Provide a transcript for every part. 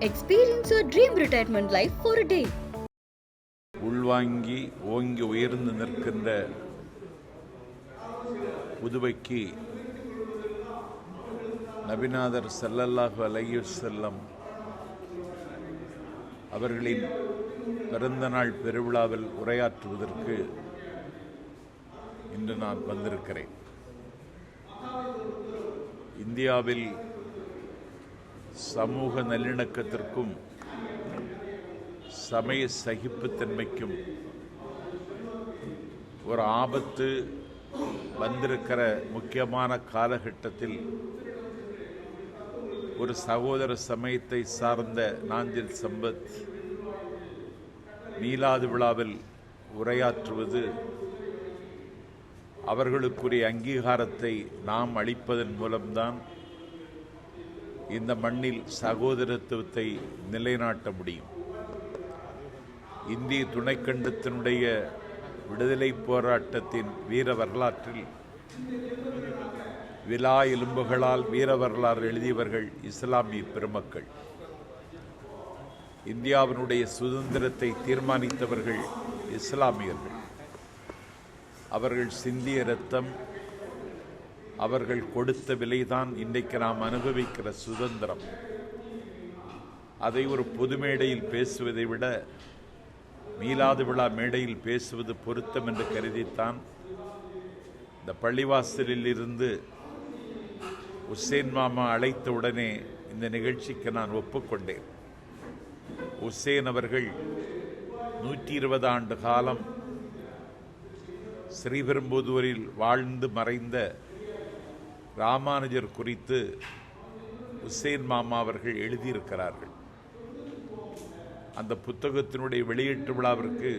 Experience your dream retirement life for a day. உள்வாங்கி ஓங்கி உயர்ந்து நிற்கின்ற புதுவைக்கு நபிநாதர் ஸல்லல்லாஹு அலைஹி வஸல்லம் அவர்களின் பிறந்தநாள் பெருவிழாவில் உரையாற்றுவதற்கு இன்று நான் வந்திருக்கிறேன். இந்தியாவில் சமூக நல்லிணக்கத்திற்கும் சமய சகிப்புத்தன்மைக்கும் ஒரு ஆபத்து வந்திருக்கிற முக்கியமான காலகட்டத்தில் ஒரு சகோதர சமயத்தை சார்ந்த நாஞ்சில் சம்பத் மீலாது விழாவில் உரையாற்றுவது அவர்களுக்குரிய அங்கீகாரத்தை நாம் அளிப்பதன் மூலம்தான் இந்த மண்ணில் சகோதரத்துவத்தை நிலைநாட்ட முடியும். இந்திய துணைக்கண்டத்தினுடைய விடுதலை போராட்டத்தின் வீர வரலாற்றில் விலா எலும்புகளால் வீர வரலாறு எழுதியவர்கள் இஸ்லாமிய பெருமக்கள். இந்தியாவினுடைய சுதந்திரத்தை தீர்மானித்தவர்கள் இஸ்லாமியர்கள். அவர்கள் சிந்திய இரத்தம், அவர்கள் கொடுத்த விலைதான் இன்றைக்கு நாம் அனுபவிக்கிற சுதந்திரம். அதை ஒரு பொது மேடையில் பேசுவதை விட மீலாது விழா மேடையில் பேசுவது பொருத்தம் என்று கருதித்தான் இந்த பள்ளிவாசலில் இருந்து உசேன் மாமா அழைத்த உடனே இந்த நிகழ்ச்சிக்கு நான் ஒப்புக்கொண்டேன். உசேன் அவர்கள் 120 ஆண்டு காலம் ஸ்ரீபெரும்புதூரில் வாழ்ந்து மறைந்த ராமானுஜர் குறித்து உசேன் மாமா அவர்கள் எழுதியிருக்கிறார்கள். அந்த புத்தகத்தினுடைய வெளியீட்டு விழாவிற்கு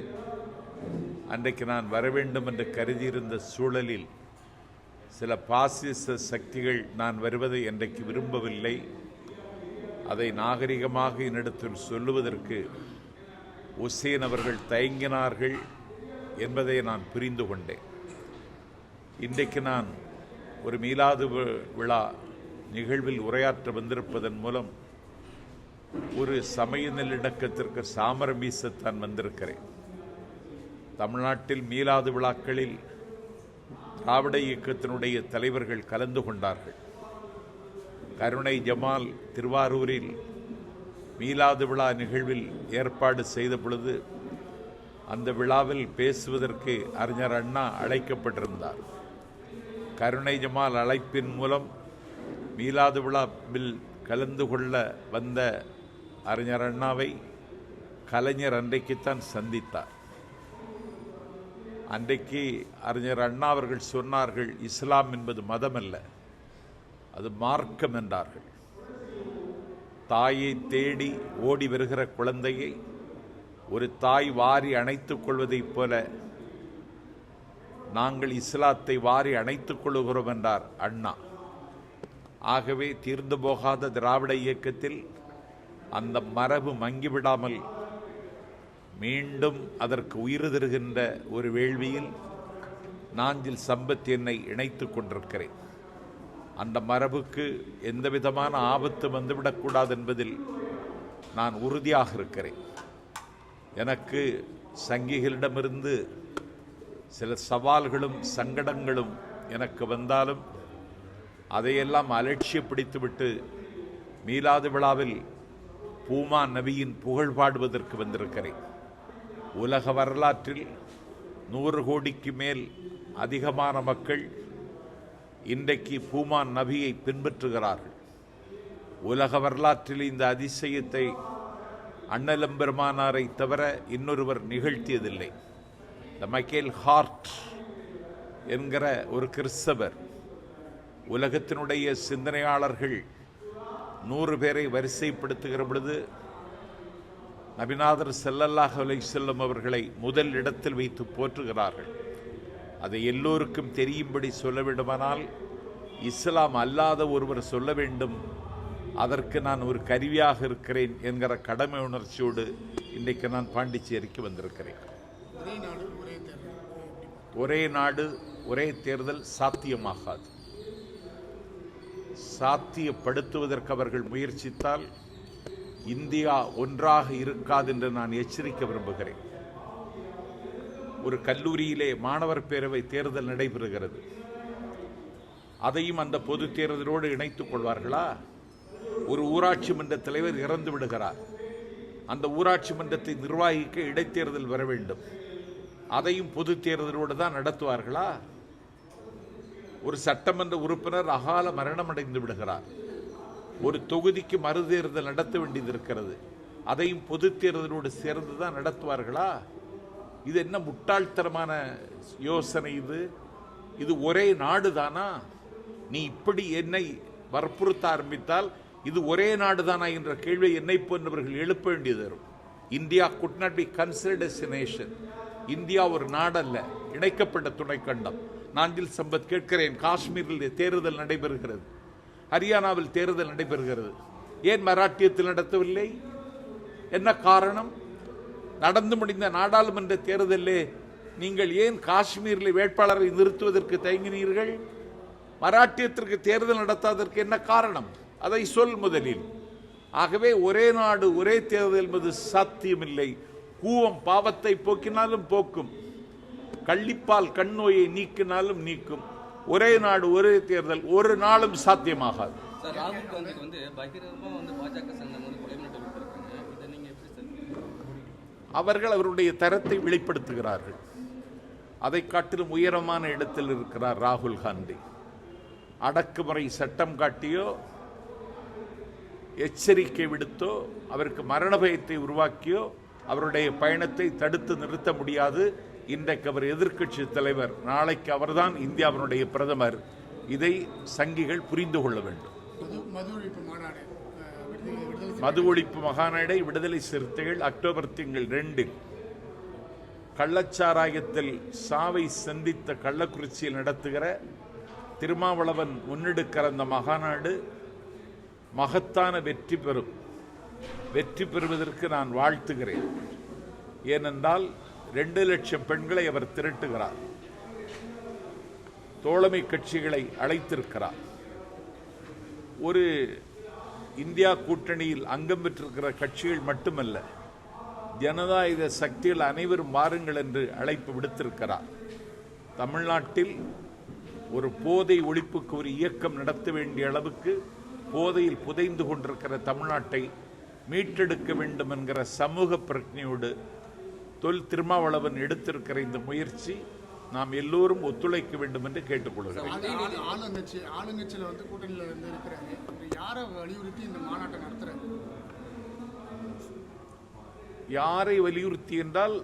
அன்றைக்கு நான் வர வேண்டும் என்று கருதியிருந்த சூழலில் சில பாசிச சக்திகள் நான் வருவதை அன்றைக்கு விரும்பவில்லை. அதை நாகரிகமாக என்னிடத்தில் சொல்லுவதற்கு உசேன் அவர்கள் தயங்கினார்கள் என்பதை நான் புரிந்து கொண்டேன். இன்றைக்கு நான் ஒரு மீலாது விழா நிகழ்வில் உரையாற்ற வந்திருப்பதன் மூலம் ஒரு சமய நல்லிணக்கத்திற்கு சாமரம் வீசத்தான் வந்திருக்கிறேன். தமிழ்நாட்டில் மீலாது விழாக்களில் திராவிட இயக்கத்தினுடைய தலைவர்கள் கலந்து கொண்டார்கள். கருணை ஜமால் திருவாரூரில் மீலாது விழா நிகழ்வில் ஏற்பாடு செய்த பொழுது அந்த விழாவில் பேசுவதற்கு அறிஞர் அண்ணா அழைக்கப்பட்டிருந்தார். கருணை ஜமால் அழைப்பின் மூலம் மீலாது விழாவில் கலந்து கொள்ள வந்த அறிஞர் அண்ணாவை கலைஞர் அன்றைக்குத்தான் சந்தித்தார். அன்றைக்கு அறிஞர் அண்ணா அவர்கள் சொன்னார்கள், இஸ்லாம் என்பது மதம் அல்ல, அது மார்க்கம் என்றார்கள். தாயை தேடி ஓடி வருகிற குழந்தையை ஒரு தாய் வாரி அணைத்துக் கொள்வதைப் போல நாங்கள் இஸ்லாத்தை வாரி அணைத்துக் கொள்ளுகிறோம் என்றார் அண்ணா. ஆகவே தீர்ந்து போகாத திராவிட இயக்கத்தில் அந்த மரபு மங்கிவிடாமல் மீண்டும் அதற்கு உயிர் தருகின்ற ஒரு வேள்வியில் நாஞ்சில் சம்பத் என்னை இணைத்துக் கொண்டிருக்கிறேன். அந்த மரபுக்கு எந்த விதமான ஆபத்து வந்துவிடக்கூடாது என்பதில் நான் உறுதியாக இருக்கிறேன். எனக்கு சங்கிகளிடமிருந்து சில சவால்களும் சங்கடங்களும் எனக்கு வந்தாலும் அதையெல்லாம் அலட்சியப்படுத்திவிட்டு மீலாது விழாவில் பூமா நபியின் புகழ் பாடுவதற்கு வந்திருக்கிறேன். உலக வரலாற்றில் 100 கோடிக்கு மேல் அதிகமான மக்கள் இன்றைக்கு பூமா நபியை பின்பற்றுகிறார்கள். உலக வரலாற்றில் இந்த அதிசயத்தை அண்ணலம்பெருமானாரை தவிர இன்னொருவர் நிகழ்த்தியதில்லை. த மைக்கேல் ஹார்ட் என்கிற ஒரு கிறிஸ்தவர் உலகத்தினுடைய சிந்தனையாளர்கள் 100 பேரை வரிசைப்படுத்துகிற பொழுது நபிநாதர் ஸல்லல்லாஹு அலைஹி வஸல்லம் அவர்களை முதல் இடத்தில் வைத்து போற்றுகிறார்கள். அதை எல்லோருக்கும் தெரியும்படி சொல்ல வேண்டுமானால் இஸ்லாம் அல்லாத ஒருவர் சொல்ல வேண்டும், அதற்கு நான் ஒரு கருவியாக இருக்கிறேன் என்கிற கடமை உணர்ச்சியோடு இன்றைக்கு நான் பாண்டிச்சேரிக்கு வந்திருக்கிறேன். ஒரே நாடு ஒரே தேர்தல் சாத்தியமாகாது. சாத்தியப்படுத்துவதற்கு அவர்கள் முயற்சித்தால் இந்தியா ஒன்றாக இருக்காது என்று நான் எச்சரிக்க விரும்புகிறேன். ஒரு கல்லூரியிலே மாணவர் பேரவை தேர்தல் நடைபெறுகிறது. அதையும் அந்த பொது தேர்தலோடு இணைத்துக் கொள்வார்களா? ஒரு ஊராட்சி மன்ற தலைவர் இறந்து விடுகிறார். அந்த ஊராட்சி மன்றத்தை நிர்வகிக்க இடைத்தேர்தல் வர வேண்டும். அதையும் பொது தேர்தலோடு தான் நடத்துவார்களா? ஒரு சட்டமன்ற உறுப்பினர் அகால மரணம் அடைந்து விடுகிறார். ஒரு தொகுதிக்கு மறுதேர்தல் நடத்த வேண்டியது இருக்கிறது. அதையும் பொது தேர்தலோடு சேர்ந்துதான் நடத்துவார்களா? இது என்ன முட்டாள்தனமான யோசனை இது? இது ஒரே நாடு தானா? நீ இப்படி என்னை வற்புறுத்த ஆரம்பித்தால் இது ஒரே நாடு தானா என்ற கேள்வியை என்னை போன்றவர்கள் எழுப்ப வேண்டியது வரும். India could not be considered as a nation. India ஒரு நாடல்ல, இணைக்கப்பட்ட துணைக்கண்டம். நாஞ்சில் சம்பத் கேட்கிறேன், காஷ்மீரில் தேர்தல் நடைபெறுகிறது, ஹரியானாவில் தேர்தல் நடைபெறுகிறது, ஏன் மராட்டியத்தில் நடத்தவில்லை? என்ன காரணம்? நடந்து முடிந்த நாடாளுமன்ற தேர்தலிலே நீங்கள் ஏன் காஷ்மீரில் வேட்பாளரை நிறுத்துவதற்கு தயங்கினீர்கள்? மராட்டியத்திற்கு தேர்தல் நடத்தாததற்கு என்ன காரணம்? அதை சொல் முதலில். ஆகவே ஒரே நாடு ஒரே தேர்தல் என்பது சாத்தியமில்லை. கூவம் பாவத்தை போக்கினாலும் போக்கும், கள்ளிப்பால் கண் நோயை நீக்கினாலும் நீக்கும். ஒரே நாடு ஒரே தேர்தல் ஒரு நாளும் சாத்தியமாகாது. ராகுல் காந்திக்கு பகிரங்கமா பாஜக அவர்கள் அவருடைய தரத்தை வெளிப்படுத்துகிறார்கள். அதை காட்டிலும் உயரமான இடத்தில் இருக்கிறார் ராகுல் காந்தி. அடக்குமுறை சட்டம் காட்டியோ எச்சரிக்கை விடுத்தோ அவருக்கு மரண பயத்தை உருவாக்கியோ அவருடைய பயணத்தை தடுத்து நிறுத்த முடியாது. இன்றைக்கு அவர் எதிர்க்கட்சி தலைவர், நாளைக்கு அவர்தான் இந்தியாவினுடைய பிரதமர். இதை சங்கிகள் புரிந்து கொள்ள வேண்டும். மது ஒழிப்பு மகாநாடை விடுதலை சிறுத்தைகள் அக்டோபர் திங்கள் 2 கள்ளச்சாராயத்தில் சாவை சந்தித்த கள்ளக்குறிச்சியில் நடத்துகிற திருமாவளவன் முன்னெடுக்கிற அந்த மகாநாடு மகத்தான வெற்றி பெறும். வெற்றி பெறுவதற்கு நான் வாழ்த்துகிறேன். ஏனென்றால் 2 லட்சம் பெண்களை அவர் திரட்டுகிறார். தோழமை கட்சிகளை அழைத்திருக்கிறார். ஒரு இந்தியா கூட்டணியில் அங்கம் பெற்றிருக்கிற கட்சிகள் மட்டுமல்ல, ஜனநாயக சக்திகள் அனைவரும் வாருங்கள் என்று அழைப்பு விடுத்திருக்கிறார். தமிழ்நாட்டில் ஒரு போதை ஒழிப்புக்கு ஒரு இயக்கம் நடத்த வேண்டிய அளவுக்கு போதையில் புதைந்து கொண்டிருக்கிற தமிழ்நாட்டை மீட்டெடுக்க வேண்டும் என்கிற சமூக பிரச்சனையோடு திருமாவளவன் எடுத்திருக்கிற இந்த முயற்சி நாம் எல்லோரும் ஒத்துழைக்க வேண்டும் என்று கேட்டுக்கொள்கிறேன். யாரை வலியுறுத்தி என்றால்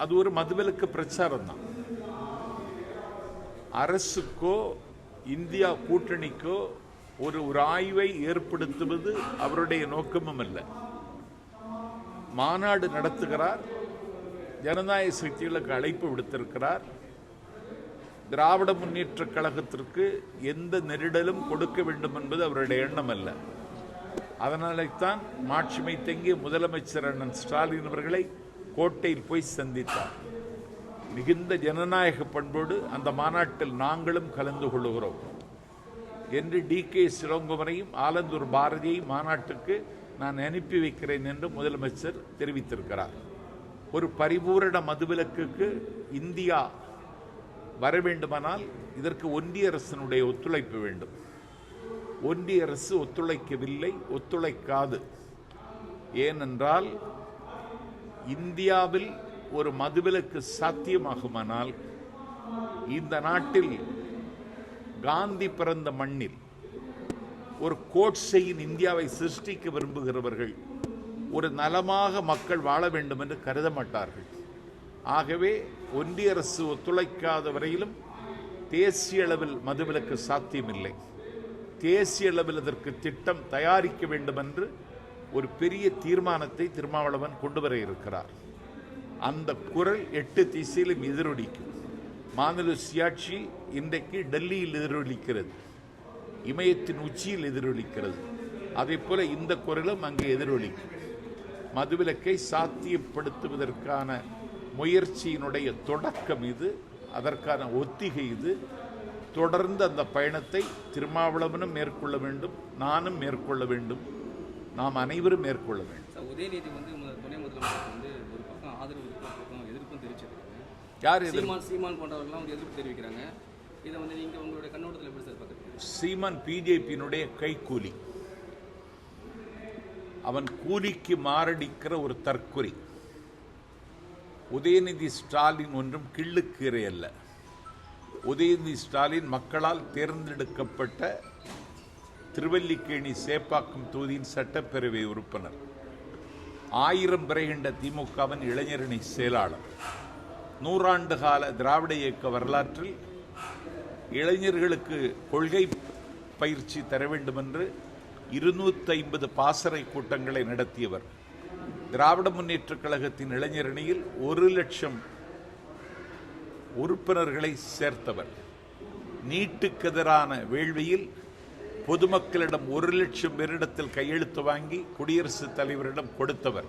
அது ஒரு மதுவிலக்கு பிரச்சாரம் தான். அரசுக்கோ இந்தியா கூட்டணிக்கோ ஒரு ஆய்வை ஏற்படுத்துவது அவருடைய நோக்கமும் அல்ல. மாநாடு நடத்துகிறார், ஜனநாயக சக்திகளுக்கு அழைப்பு விடுத்திருக்கிறார். திராவிட முன்னேற்ற கழகத்திற்கு எந்த நெருடலும் கொடுக்க வேண்டும் என்பது அவருடைய எண்ணம் அல்ல. அதனால்தான் மாட்சிமை தங்கிய முதலமைச்சர் அண்ணன் ஸ்டாலின் அவர்களை கோட்டையில் போய் சந்தித்தார். மிகுந்த ஜனநாயக பண்போடு அந்த மாநாட்டில் நாங்களும் கலந்து கொள்ளுகிறோம் என்று DK சிலோங்குமரையும் ஆலந்தூர் பாரதியை மாநாட்டுக்கு நான் அனுப்பி வைக்கிறேன் என்று முதலமைச்சர் தெரிவித்திருக்கிறார். ஒரு பரிபூரண மதுவிலக்குக்கு இந்தியா வர வேண்டுமானால் இதற்கு ஒன்றிய அரசினுடைய ஒத்துழைப்பு வேண்டும். ஒன்றிய அரசு ஒத்துழைக்கவில்லை, ஒத்துழைக்காது. ஏனென்றால் இந்தியாவில் ஒரு மதுவிலக்கு சாத்தியமாகுமானால் இந்த நாட்டில் காந்தி பிறந்த மண்ணில் ஒரு கோட்சையின் இந்தியாவை சிருஷ்டிக்க விரும்புகிறவர்கள் ஒரு நலமாக மக்கள் வாழ வேண்டும் என்று கருத மாட்டார்கள். ஆகவே ஒன்றிய அரசு ஒத்துழைக்காத வரையிலும் தேசிய அளவில் மதுவிலக்கு சாத்தியமில்லை. தேசிய அளவில் அதற்கு திட்டம் தயாரிக்க வேண்டும் என்று ஒரு பெரிய தீர்மானத்தை திருமாவளவன் கொண்டு வர இருக்கிறார். அந்த குரல் 8 திசையிலும் எதிரொலிக்கும். மாநில சுயாட்சி இன்றைக்கு டெல்லியில் எதிரொலிக்கிறது, இமயத்தின் உச்சியில் எதிரொலிக்கிறது. அதே போல இந்த குரலும் அங்கே எதிரொலிக்கும். மதுவிலக்கை சாத்தியப்படுத்துவதற்கான முயற்சியினுடைய தொடக்கம் இது, அதற்கான ஒத்திகை இது. தொடர்ந்து அந்த பயணத்தை திருமாவளவனும் மேற்கொள்ள வேண்டும், நானும் மேற்கொள்ள வேண்டும். நாம் அனைவரும் மேற்கொள்ள வேண்டும். சார், உதயநிதி வந்து துணை முதலமைச்சர் வந்து ஒரு பக்கம் ஆதரவு இருக்கு, ஒரு பக்கம் எதிர்ப்பும் தெரிவிச்சிருக்காங்க. யார் சீமான் போன்றவர்கள்லாம் வந்து எதிர்ப்பு தெரிவிக்கிறாங்க. இதை வந்து நீங்கள் உங்களுடைய கண்ணோட்டத்தில் எப்படி சார் பார்க்குறீங்க? சீமான் பிஜேபியினுடைய கைக்கூலி. அவன் கூலிக்கு மாரடிக்கிற ஒரு தற்குறி. உதயநிதி ஸ்டாலின் ஒன்றும் கிள்ளுக்கீரை அல்ல. உதயநிதி ஸ்டாலின் மக்களால் தேர்ந்தெடுக்கப்பட்ட திருவல்லிக்கேணி சேப்பாக்கம் தொகுதியின் சட்டப்பேரவை உறுப்பினர், 1000 பிறைகின்ற திமுகவின் இளைஞரணி செயலாளர். 100 ஆண்டு கால திராவிட இயக்க வரலாற்றில் இளைஞர்களுக்கு கொள்கை பயிற்சி தர வேண்டும் என்று 250 பாசறை கூட்டங்களை நடத்தியவர். திராவிட முன்னேற்றக் கழகத்தின் இளைஞரணியில் 1,00,000 உறுப்பினர்களை சேர்த்தவர். நீட்டுக்கு எதிரான வேள்வியில் பொதுமக்களிடம் 1,00,000 பேரிடத்தில் கையெழுத்து வாங்கி குடியரசுத் தலைவரிடம் கொடுத்தவர்.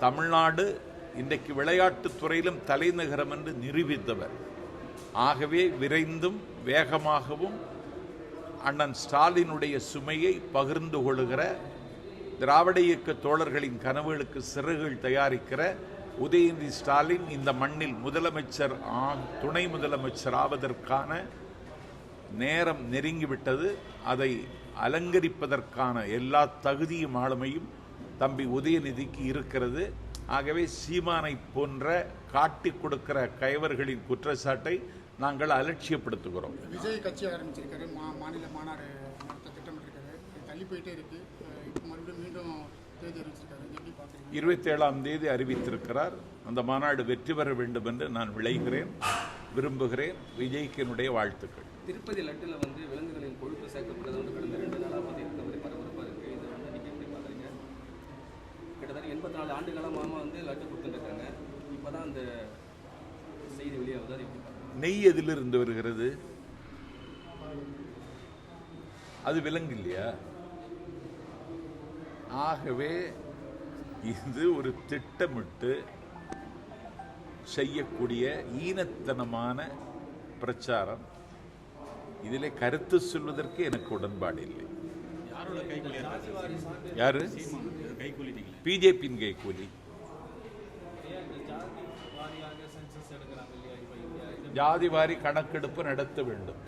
தமிழ்நாடு இன்றைக்கு விளையாட்டுத் துறையிலும் தலைநகரம் என்று நிரூபித்தவர். ஆகவே விரைந்தும் வேகமாகவும் அண்ணன் ஸ்டாலினுடைய சுமையை பகிர்ந்து கொள்ளுகிற, திராவிட இயக்க தோழர்களின் கனவுகளுக்கு சிறகுகள் தயாரிக்கிற உதயநிதி ஸ்டாலின் இந்த மண்ணில் முதலமைச்சர் துணை முதலமைச்சர் ஆவதற்கான நேரம் நெருங்கிவிட்டது. அதை அலங்கரிப்பதற்கான எல்லா தகுதியும் ஆளுமையும் தம்பி உதயநிதிக்கு இருக்கிறது. ஆகவே சீமானை போன்ற காட்டி கொடுக்கிற கயவர்களின் குற்றச்சாட்டை நாங்கள் அலட்சியப்படுத்துகிறோம். விஜய் கட்சி ஆரம்பிச்சிருக்காரு, மாநில மாநாடு நடத்த திட்டமிட்டிருக்காரு, தள்ளி போயிட்டே இருக்கு. இப்போ மறுபடியும் மீண்டும் தேதி அறிவிச்சிருக்காரு, எப்படி பார்க்குறீங்க? 27ஆம் தேதி அறிவித்திருக்கிறார். அந்த மாநாடு வெற்றி பெற வேண்டும் என்று நான் விரும்புகிறேன். விஜய்க்கு என்னுடைய வாழ்த்துக்கள். திருப்பதி லட்டில் வந்து விலங்குகளின் கொழுப்பு சேர்க்கப்பட்டது வந்து கடந்த 2 நாளாக வந்து இருக்கிறது பரபரப்பாக இருக்குது. இதை வந்து நீங்கள் எப்படி பார்க்குறீங்க? கிட்டத்தட்ட 84 ஆண்டு காலமாக வந்து லட்டு கொடுத்துருக்காங்க. இப்போ தான் அந்த செய்தி வெளியாகுது. அது எப்படி பார்க்குறீங்க? நெய் எதிலிருந்து வருகிறது? அது விலங்கு இல்லையா? ஆகவே இது ஒரு திட்டமிட்டு செய்யக்கூடிய ஈனத்தனமான பிரச்சாரம். இதிலே கருத்து சொல்வதற்கு எனக்கு உடன்பாடு இல்லை. யாரு? பிஜேபியின் கைக்கூலி. ஜாதிவாரி கணக்கெடுப்பு நடத்த வேண்டும்.